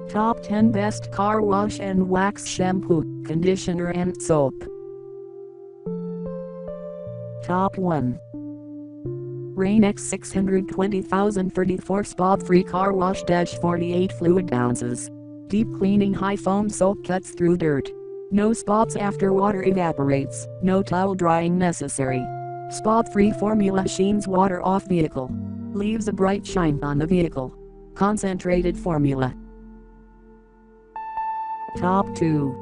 Top 10 Best Car Wash and Wax Shampoo, Conditioner and Soap. Top 1. Rain-X 620,034 Spot-Free Car Wash 48 Fluid Ounces. Deep cleaning high foam soap cuts through dirt. No spots after water evaporates, no towel drying necessary. Spot-free formula sheens water off vehicle. Leaves a bright shine on the vehicle. Concentrated formula. Top 2.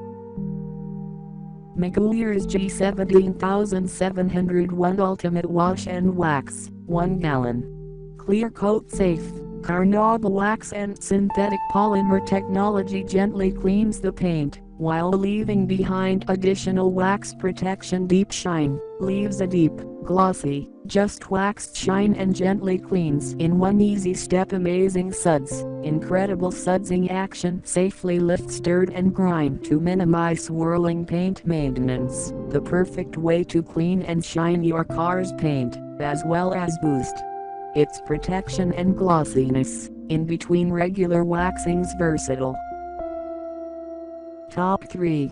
MEGUIAR'S G17701 Ultimate Wash and Wax, 1 gallon. Clear coat safe, Carnauba wax and synthetic polymer technology gently cleans the paint, while leaving behind additional wax protection. Deep shine, leaves a deep, glossy, just waxed shine and gently cleans in one easy step. Amazing suds, incredible sudsing action safely lifts dirt and grime to minimize swirling paint maintenance. The perfect way to clean and shine your car's paint, as well as boost its protection and glossiness, in between regular waxings. Versatile. Top 3.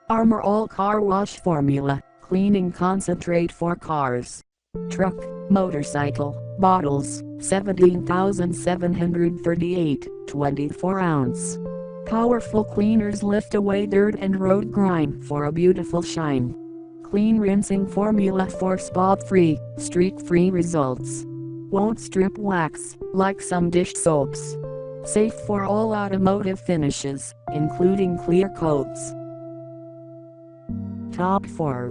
Armor All Car Wash Formula, Cleaning Concentrate for Cars, Truck, Motorcycle, Bottles, 17,738, 24 ounce. Powerful cleaners lift away dirt and road grime for a beautiful shine. Clean rinsing formula for spot-free, streak-free results. Won't strip wax, like some dish soaps. Safe for all automotive finishes, including clear coats. Top 4.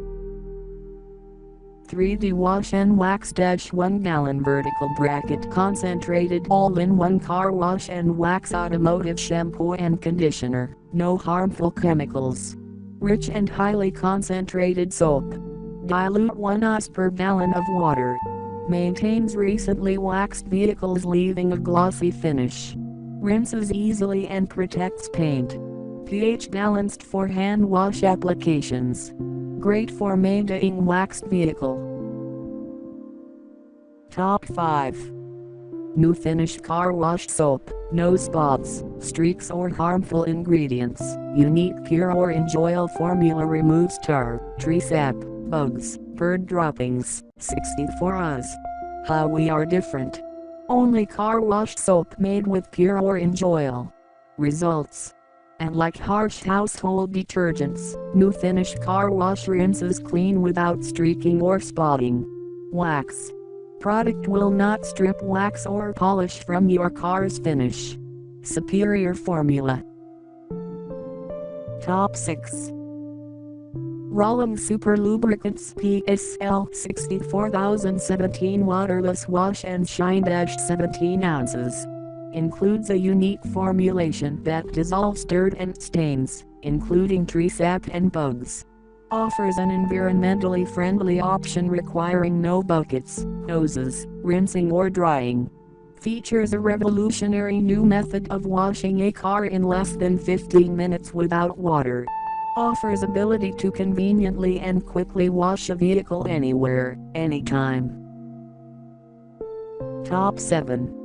3D Wash and Wax 1 gallon vertical bracket concentrated all-in-one car wash and wax automotive shampoo and conditioner. No harmful chemicals. Rich and highly concentrated soap. Dilute 1 oz per gallon of water. Maintains recently waxed vehicles, leaving a glossy finish. Rinses easily and protects paint. pH balanced for hand wash applications. Great for maintaining waxed vehicle. Top 5. New Finish Car Wash Soap. No spots, streaks or harmful ingredients. Unique Pure Orange Oil formula removes tar, tree sap, bugs, bird droppings. 64 Oz. How we are different. Only car wash soap made with pure orange oil. Results. And like harsh household detergents, New Finish Car Wash rinses clean without streaking or spotting. Wax. Product will not strip wax or polish from your car's finish. Superior formula. Top 6. Rolong Super Lubricants PSL 64017 Waterless Wash and Shine 17 ounces. Includes a unique formulation that dissolves dirt and stains, including tree sap and bugs. Offers an environmentally friendly option requiring no buckets, hoses, rinsing or drying. Features a revolutionary new method of washing a car in less than 15 minutes without water. Offers ability to conveniently and quickly wash a vehicle anywhere, anytime. Top 7.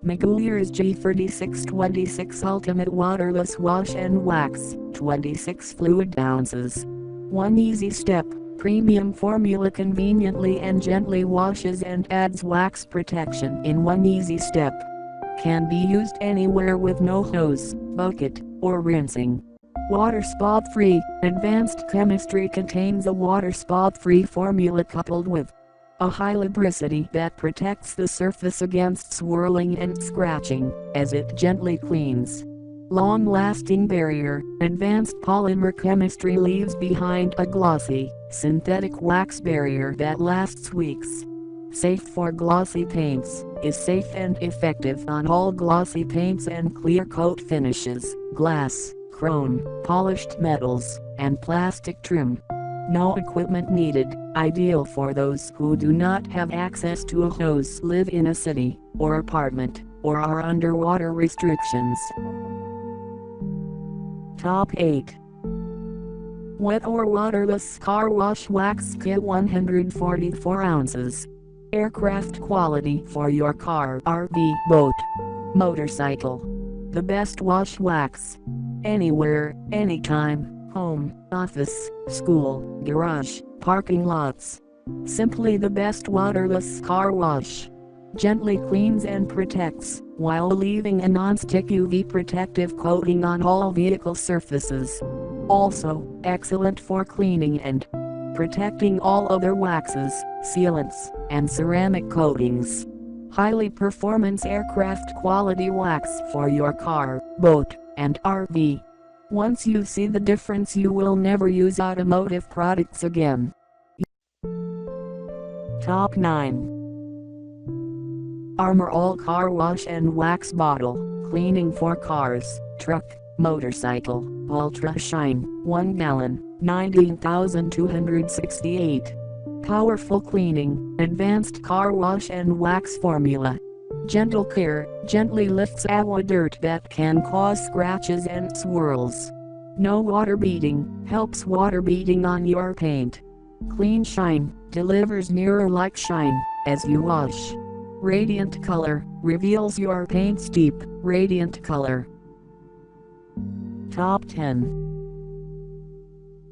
MEGUIAR'S G3626 Ultimate Waterless Wash and Wax, 26 fluid ounces. One easy step, premium formula conveniently and gently washes and adds wax protection in one easy step. Can be used anywhere with no hose, bucket, or rinsing. Water spot free. Advanced chemistry contains a water spot free formula coupled with a high lubricity that protects the surface against swirling and scratching, as it gently cleans. Long-lasting barrier. Advanced polymer chemistry leaves behind a glossy, synthetic wax barrier that lasts weeks. Safe for glossy paints. Is safe and effective on all glossy paints and clear coat finishes, glass, chrome, polished metals, and plastic trim. No equipment needed, ideal for those who do not have access to a hose, live in a city or apartment, or are under water restrictions. Top 8. Wet or Waterless Car Wash Wax Kit 144 ounces. Aircraft quality for your car, RV, boat. motorcycle. The best wash wax. Anywhere, anytime, home, office, school, garage, parking lots. Simply the best waterless car wash. Gently cleans and protects, while leaving a non-stick UV protective coating on all vehicle surfaces. Also, excellent for cleaning and protecting all other waxes, sealants, and ceramic coatings. Highly performance aircraft quality wax for your car, boat, and RV. Once you see the difference, you will never use automotive products again. Top 9. Armor All Car Wash and Wax Bottle, Cleaning for Cars, Truck, Motorcycle, Ultra Shine, 1 gallon, 19,268. Powerful cleaning, advanced car wash and wax formula. Gentle care, gently lifts away dirt that can cause scratches and swirls. No water beading, helps water beading on your paint. Clean shine, delivers mirror-like shine, as you wash. Radiant color, reveals your paint's deep, radiant color. Top 10.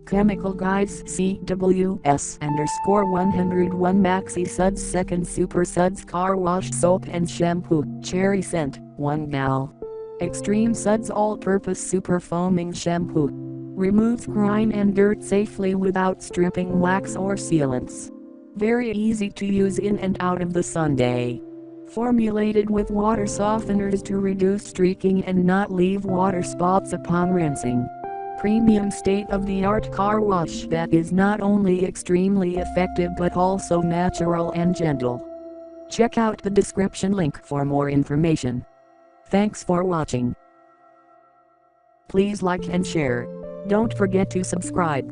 Chemical Guides CWS_101 Maxi Suds Second Super Suds Car Wash Soap and Shampoo, Cherry Scent, 1 gal. Extreme Suds All-Purpose Super Foaming Shampoo. Removes grime and dirt safely without stripping wax or sealants. Very easy to use in and out of the Sunday. Formulated with water softeners to reduce streaking and not leave water spots upon rinsing. Premium state-of-the-art car wash that is not only extremely effective but also natural and gentle. Check out the description link for more information. Thanks for watching. Please like and share. Don't forget to subscribe.